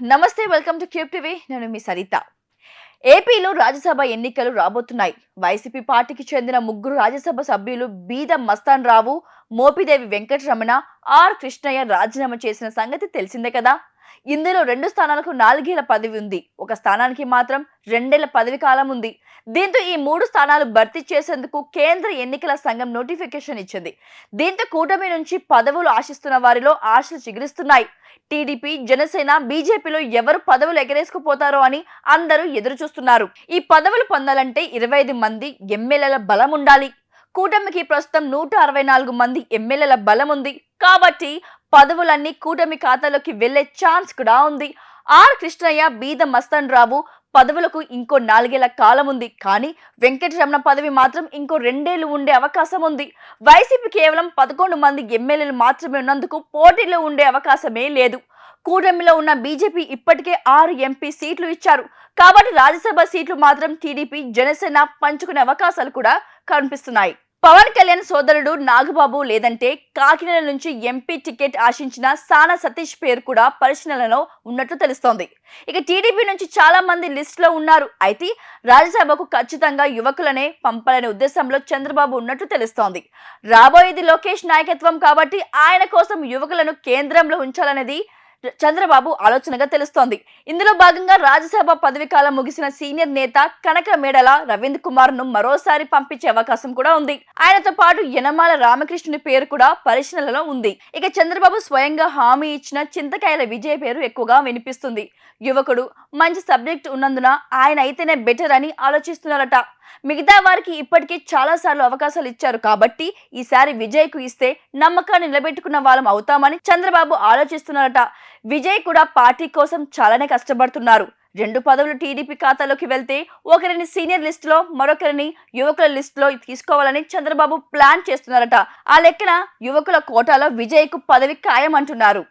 నమస్తే, welcome to cube TV. నేను మీ సరిత. ఏపీలో రాజ్యసభ ఎన్నికలు రాబోతున్నాయి. వైసీపీ పార్టీకి చెందిన ముగ్గురు రాజ్యసభ సభ్యులు బీద మస్తాన్ రావు, మోపిదేవి వెంకటరమణ, ఆర్ కృష్ణయ్య రాజీనామా చేసిన సంగతి తెలిసిందే కదా. ఇందులో 2 స్థానాలకు 4 ఏళ్ల పదవి ఉంది. ఒక స్థానానికి మాత్రం 2 ఏళ్ల పదవి కాలం ఉంది. దీంతో ఈ 3 స్థానాలు భర్తీ చేసేందుకు కేంద్ర ఎన్నికల సంఘం నోటిఫికేషన్ ఇచ్చింది. దీంతో కూటమి నుంచి పదవులు ఆశిస్తున్న వారిలో ఆశలు చిగురిస్తున్నాయి. టీడీపీ, జనసేన, బీజేపీలో ఎవరు పదవులు ఎగరేసుకుపోతారో అని అందరూ ఎదురు చూస్తున్నారు. ఈ పదవులు పొందాలంటే 25 మంది ఎమ్మెల్యేల బలం ఉండాలి. కూటమికి ప్రస్తుతం 164 మంది ఎమ్మెల్యేల బలం ఉంది. కాబట్టి పదవులన్నీ కూటమి ఖాతాలోకి వెళ్లే ఛాన్స్ కూడా ఉంది. ఆర్ కృష్ణయ్య, బీద మస్తాన్ రావు పదవులకు ఇంకో 4 ఏళ్ల కాలం ఉంది. కానీ వెంకటరమణ పదవి మాత్రం ఇంకో 2 ఏళ్లు ఉండే అవకాశం ఉంది. వైసీపీ కేవలం 11 మంది ఎమ్మెల్యేలు మాత్రమే ఉన్నందుకు పోటీలో ఉండే అవకాశమే లేదు. కూటమిలో ఉన్న బీజేపీ ఇప్పటికే 6 ఎంపీ సీట్లు ఇచ్చారు. కాబట్టి రాజ్యసభ సీట్లు మాత్రం టీడీపీ, జనసేన పంచుకునే అవకాశాలు కూడా కనిపిస్తున్నాయి. పవన్ కళ్యాణ్ సోదరుడు నాగబాబు లేదంటే కాకినాడ నుంచి ఎంపీ టికెట్ ఆశించిన సానా సతీష్ పేరు కూడా పరిశీలనలో ఉన్నట్లు తెలుస్తోంది. ఇక టీడీపీ నుంచి చాలా మంది లిస్ట్ లో ఉన్నారు. అయితే రాజ్యసభకు ఖచ్చితంగా యువకులనే పంపాలనే ఉద్దేశంలో చంద్రబాబు ఉన్నట్లు తెలుస్తోంది. రాబోయేది లోకేష్ నాయకత్వం కాబట్టి ఆయన కోసం యువకులను కేంద్రంలో ఉంచాలనేది చంద్రబాబు ఆలోచనగా తెలుస్తోంది. ఇందులో భాగంగా రాజ్యసభ పదవి కాలం ముగిసిన సీనియర్ నేత కనక మేడల రవీంద్ర కుమార్ ను మరోసారి పంపించే అవకాశం కూడా ఉంది. ఆయనతో పాటు యనమాల రామకృష్ణుని పేరు కూడా పరిశీలనలో ఉంది. ఇక చంద్రబాబు స్వయంగా హామీ ఇచ్చిన చింతకాయల విజయ్ పేరు ఎక్కువగా వినిపిస్తుంది. యువకుడు, మంచి సబ్జెక్ట్ ఉన్నందున ఆయన అయితేనే బెటర్ అని ఆలోచిస్తున్నారట. మిగతా వారికి ఇప్పటికే చాలా సార్లు అవకాశాలు ఇచ్చారు కాబట్టి ఈసారి విజయ్ కు ఇస్తే నమ్మకాన్ని నిలబెట్టుకున్న వాళ్ళం అవుతామని చంద్రబాబు ఆలోచిస్తున్నారట. విజయ్ కూడా పార్టీ కోసం చాలానే కష్టపడుతున్నారు. 2 పదవులు టీడీపీ ఖాతాలోకి వెళ్తే ఒకరిని సీనియర్ లిస్టులో, మరొకరిని యువకుల లిస్టులో తీసుకోవాలని చంద్రబాబు ప్లాన్ చేస్తున్నారట. ఆ లెక్కన యువకుల కోటాలో విజయ్ కు పదవి ఖాయం అంటున్నారు.